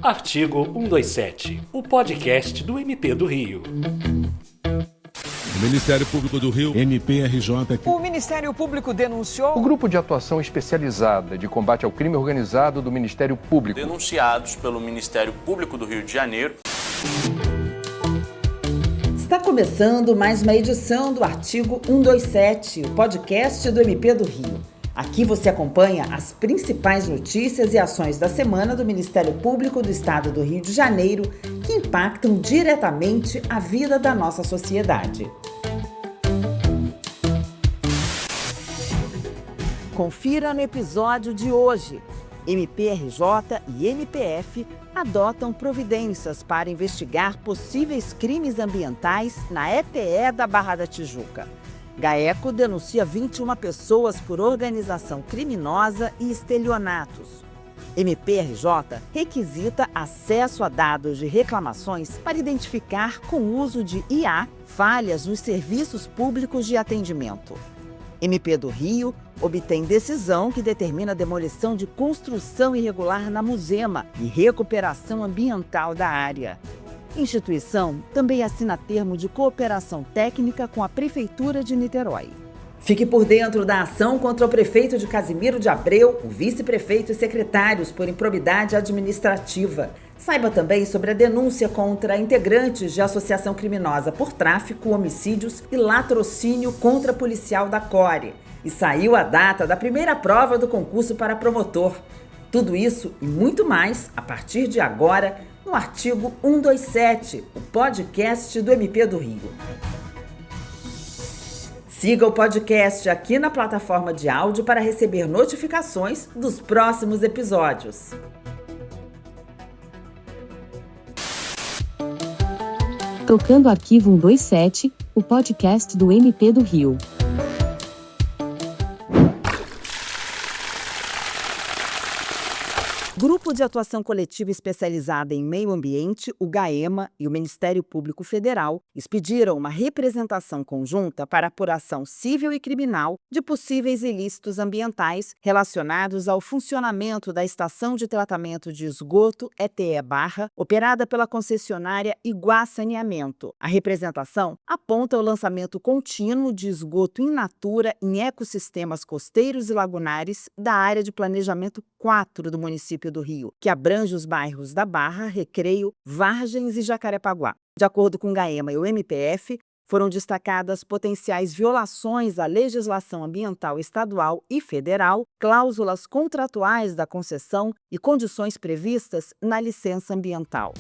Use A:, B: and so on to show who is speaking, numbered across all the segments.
A: Artigo 127, o podcast do MP do Rio.
B: O Ministério Público do Rio, MPRJ.
C: O Ministério Público denunciou...
D: O Grupo de Atuação Especializada de Combate ao Crime Organizado do Ministério Público.
E: Denunciados pelo Ministério Público do Rio de Janeiro.
F: Está começando mais uma edição do Artigo 127, o podcast do MP do Rio. Aqui você acompanha as principais notícias e ações da semana do Ministério Público do Estado do Rio de Janeiro que impactam diretamente a vida da nossa sociedade. Confira no episódio de hoje. MPRJ e MPF adotam providências para investigar possíveis crimes ambientais na ETE da Barra da Tijuca. GAECO denuncia 21 pessoas por organização criminosa e estelionatos. MPRJ requisita acesso a dados de reclamações para identificar com o uso de IA falhas nos serviços públicos de atendimento. MP do Rio obtém decisão que determina a demolição de construção irregular na Muzema e recuperação ambiental da área. Instituição também assina termo de cooperação técnica com a Prefeitura de Niterói. Fique por dentro da ação contra o prefeito de Casimiro de Abreu, o vice-prefeito e secretários por improbidade administrativa. Saiba também sobre a denúncia contra integrantes de associação criminosa por tráfico, homicídios e latrocínio contra policial da CORE. E saiu a data da primeira prova do concurso para promotor. Tudo isso e muito mais a partir de agora no Artigo 127, o podcast do MP do Rio. Siga o podcast aqui na plataforma de áudio para receber notificações dos próximos episódios.
G: Tocando Arquivo 127, o podcast do MP do Rio.
F: Grupo de Atuação Coletiva Especializada em Meio Ambiente, o GAEMA e o Ministério Público Federal expediram uma representação conjunta para apuração civil e criminal de possíveis ilícitos ambientais relacionados ao funcionamento da Estação de Tratamento de Esgoto ETE Barra, operada pela concessionária Iguá Saneamento. A representação aponta o lançamento contínuo de esgoto in natura em ecossistemas costeiros e lagunares da área de planejamento 4 do município do Rio, que abrange os bairros da Barra, Recreio, Vargens e Jacarepaguá. De acordo com o GAEMA e o MPF, foram destacadas potenciais violações à legislação ambiental estadual e federal, cláusulas contratuais da concessão e condições previstas na licença ambiental.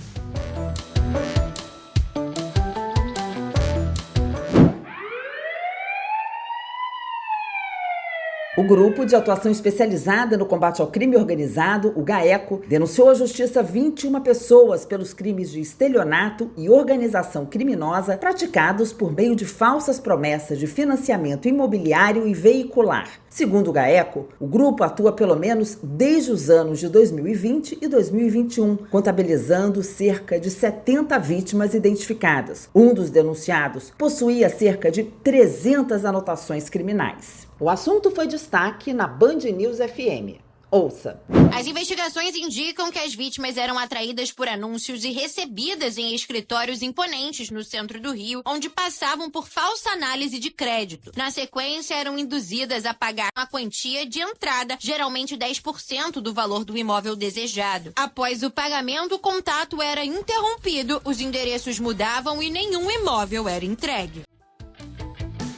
F: O Grupo de Atuação Especializada no Combate ao Crime Organizado, o GAECO, denunciou à Justiça 21 pessoas pelos crimes de estelionato e organização criminosa praticados por meio de falsas promessas de financiamento imobiliário e veicular. Segundo o GAECO, o grupo atua pelo menos desde os anos de 2020 e 2021, contabilizando cerca de 70 vítimas identificadas. Um dos denunciados possuía cerca de 300 anotações criminais. O assunto foi destaque na Band News FM. Ouça.
H: As investigações indicam que as vítimas eram atraídas por anúncios e recebidas em escritórios imponentes no centro do Rio, onde passavam por falsa análise de crédito. Na sequência, eram induzidas a pagar uma quantia de entrada, geralmente 10% do valor do imóvel desejado. Após o pagamento, o contato era interrompido, os endereços mudavam e nenhum imóvel era entregue.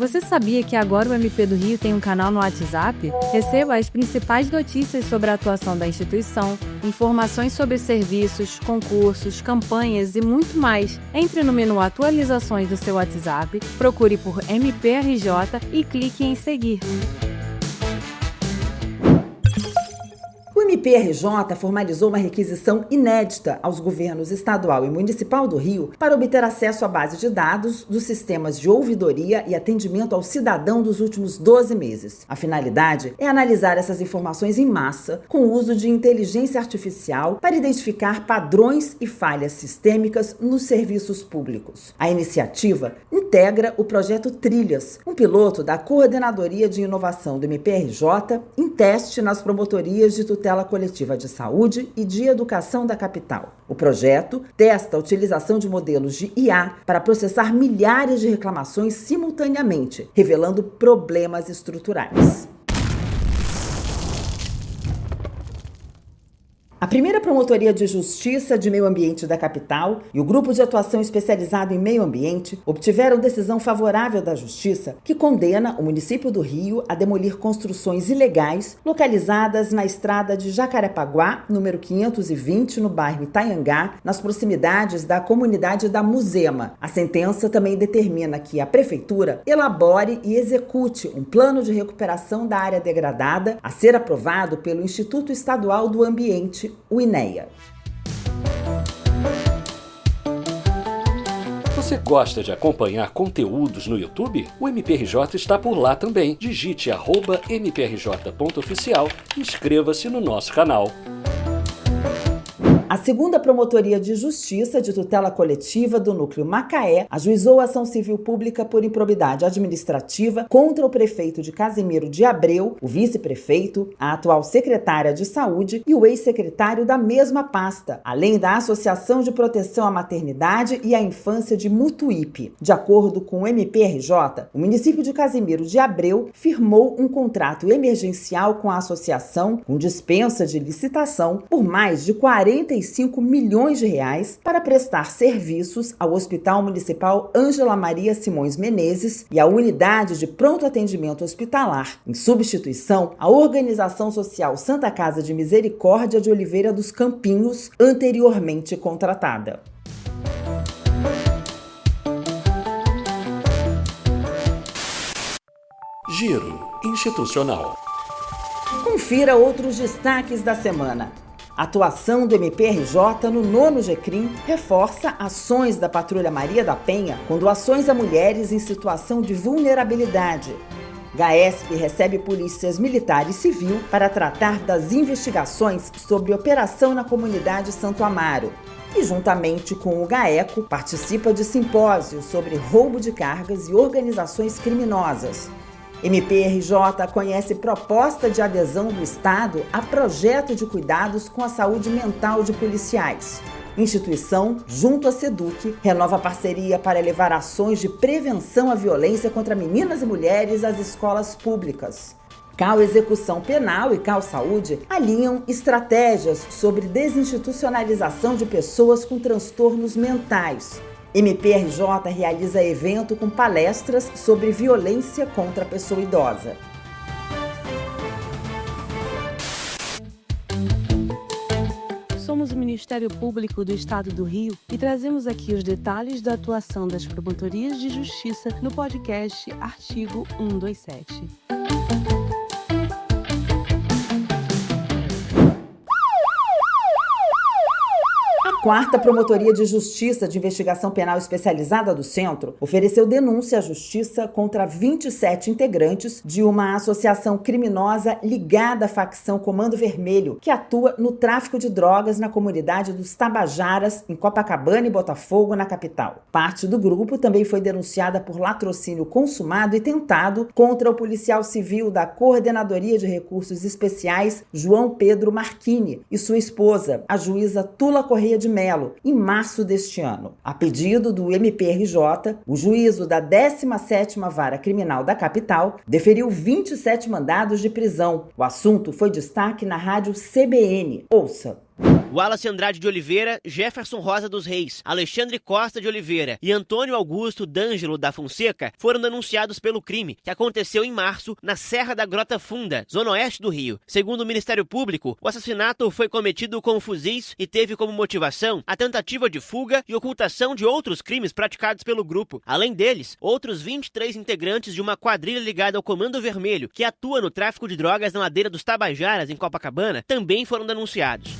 I: Você sabia que agora o MP do Rio tem um canal no WhatsApp? Receba as principais notícias sobre a atuação da instituição, informações sobre serviços, concursos, campanhas e muito mais. Entre no menu Atualizações do seu WhatsApp, procure por MPRJ e clique em seguir.
F: O MPRJ formalizou uma requisição inédita aos governos estadual e municipal do Rio para obter acesso à base de dados dos sistemas de ouvidoria e atendimento ao cidadão dos últimos 12 meses. A finalidade é analisar essas informações em massa com o uso de inteligência artificial para identificar padrões e falhas sistêmicas nos serviços públicos. A iniciativa integra o projeto Trilhas, um piloto da Coordenadoria de Inovação do MPRJ em teste nas promotorias de tutela coletiva de saúde e de educação da capital. O projeto testa a utilização de modelos de IA para processar milhares de reclamações simultaneamente, revelando problemas estruturais. A primeira Promotoria de Justiça de Meio Ambiente da capital e o Grupo de Atuação Especializado em Meio Ambiente obtiveram decisão favorável da Justiça que condena o município do Rio a demolir construções ilegais localizadas na estrada de Jacarepaguá, número 520, no bairro Itaiangá, nas proximidades da comunidade da Muzema. A sentença também determina que a Prefeitura elabore e execute um plano de recuperação da área degradada a ser aprovado pelo Instituto Estadual do Ambiente, o INEA.
A: Você gosta de acompanhar conteúdos no YouTube? O MPRJ está por lá também. Digite @mprj.oficial e inscreva-se no nosso canal.
F: A segunda Promotoria de Justiça de Tutela Coletiva do Núcleo Macaé ajuizou a ação civil pública por improbidade administrativa contra o prefeito de Casimiro de Abreu, o vice-prefeito, a atual secretária de Saúde e o ex-secretário da mesma pasta, além da Associação de Proteção à Maternidade e à Infância de Mutuípe. De acordo com o MPRJ, o município de Casimiro de Abreu firmou um contrato emergencial com a associação, com dispensa de licitação, por mais de 45 milhões de reais para prestar serviços ao Hospital Municipal Ângela Maria Simões Menezes e à Unidade de Pronto Atendimento Hospitalar, em substituição à Organização Social Santa Casa de Misericórdia de Oliveira dos Campinhos, anteriormente contratada.
A: Giro institucional.
F: Confira outros destaques da semana. A atuação do MPRJ no 9º GCRIM reforça ações da Patrulha Maria da Penha com doações a mulheres em situação de vulnerabilidade. GAESP recebe polícias militar e civil para tratar das investigações sobre operação na comunidade Santo Amaro. E, juntamente com o GAECO, participa de simpósios sobre roubo de cargas e organizações criminosas. MPRJ conhece proposta de adesão do Estado a projeto de cuidados com a saúde mental de policiais. Instituição, junto à SEDUC, renova a parceria para levar ações de prevenção à violência contra meninas e mulheres às escolas públicas. CAU Execução Penal e CAU Saúde alinham estratégias sobre desinstitucionalização de pessoas com transtornos mentais. MPRJ realiza evento com palestras sobre violência contra a pessoa idosa.
I: Somos o Ministério Público do Estado do Rio e trazemos aqui os detalhes da atuação das Promotorias de Justiça no podcast Artigo 127.
F: A quarta Promotoria de Justiça de Investigação Penal Especializada do Centro ofereceu denúncia à Justiça contra 27 integrantes de uma associação criminosa ligada à facção Comando Vermelho, que atua no tráfico de drogas na comunidade dos Tabajaras, em Copacabana e Botafogo, na capital. Parte do grupo também foi denunciada por latrocínio consumado e tentado contra o policial civil da Coordenadoria de Recursos Especiais, João Pedro Marchini, e sua esposa, a juíza Tula Correia de Melo, em março deste ano. A pedido do MPRJ, o juízo da 17ª Vara Criminal da capital deferiu 27 mandados de prisão. O assunto foi destaque na rádio CBN. Ouça.
J: Wallace Andrade de Oliveira, Jefferson Rosa dos Reis, Alexandre Costa de Oliveira e Antônio Augusto D'Angelo da Fonseca foram denunciados pelo crime, que aconteceu em março na Serra da Grota Funda, zona oeste do Rio. Segundo o Ministério Público, o assassinato foi cometido com fuzis e teve como motivação a tentativa de fuga e ocultação de outros crimes praticados pelo grupo. Além deles, outros 23 integrantes de uma quadrilha ligada ao Comando Vermelho, que atua no tráfico de drogas na ladeira dos Tabajaras, em Copacabana, também foram denunciados.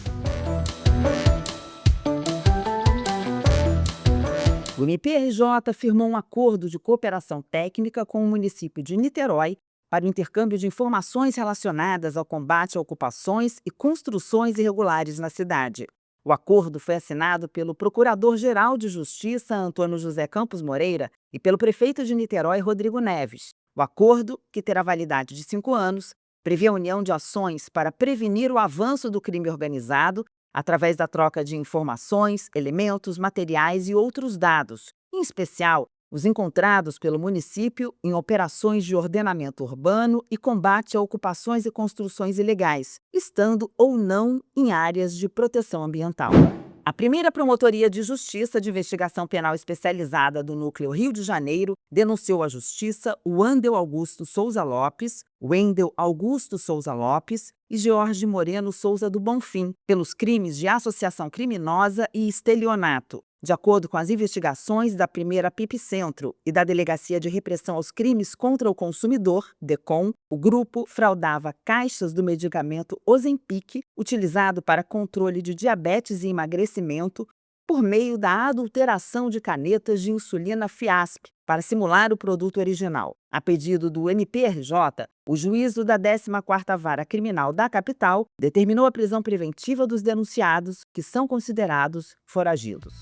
F: O MPRJ firmou um acordo de cooperação técnica com o município de Niterói para o intercâmbio de informações relacionadas ao combate a ocupações e construções irregulares na cidade. O acordo foi assinado pelo Procurador-Geral de Justiça, Antônio José Campos Moreira, e pelo prefeito de Niterói, Rodrigo Neves. O acordo, que terá validade de 5 anos, prevê a união de ações para prevenir o avanço do crime organizado através da troca de informações, elementos, materiais e outros dados, em especial os encontrados pelo município em operações de ordenamento urbano e combate a ocupações e construções ilegais, estando ou não em áreas de proteção ambiental. A primeira Promotoria de Justiça de Investigação Penal Especializada do Núcleo Rio de Janeiro denunciou à Justiça Wendel Augusto Souza Lopes e George Moreno Souza do Bonfim pelos crimes de associação criminosa e estelionato. De acordo com as investigações da primeira PIP Centro e da Delegacia de Repressão aos Crimes contra o Consumidor, DECOM, o grupo fraudava caixas do medicamento Ozempic, utilizado para controle de diabetes e emagrecimento, por meio da adulteração de canetas de insulina Fiasp, para simular o produto original. A pedido do MPRJ, o juízo da 14ª Vara Criminal da capital determinou a prisão preventiva dos denunciados, que são considerados foragidos.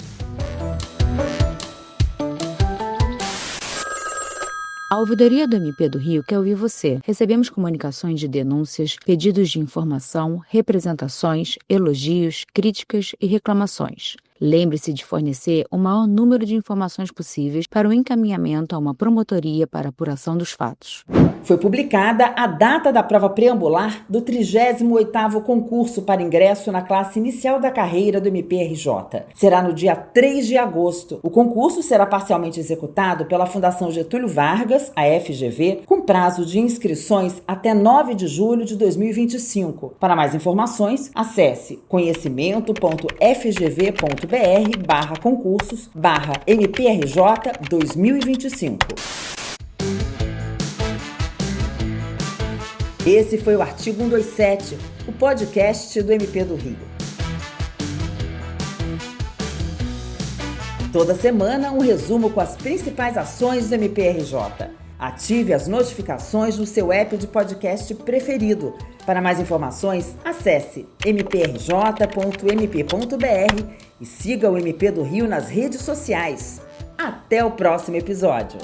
K: A Ouvidoria do MP do Rio quer ouvir você. Recebemos comunicações de denúncias, pedidos de informação, representações, elogios, críticas e reclamações. Lembre-se de fornecer o maior número de informações possíveis para o encaminhamento a uma promotoria para apuração dos fatos.
F: Foi publicada a data da prova preambular do 38º concurso para ingresso na classe inicial da carreira do MPRJ. Será no dia 3 de agosto. O concurso será parcialmente executado pela Fundação Getúlio Vargas, a FGV, com prazo de inscrições até 9 de julho de 2025. Para mais informações, acesse conhecimento.fgv.br/concursos/MPRJ 2025. Esse foi o Artigo 127, o podcast do MP do Rio. Toda semana, um resumo com as principais ações do MPRJ. Ative as notificações no seu app de podcast preferido. Para mais informações, acesse mprj.mp.br e siga o MP do Rio nas redes sociais. Até o próximo episódio!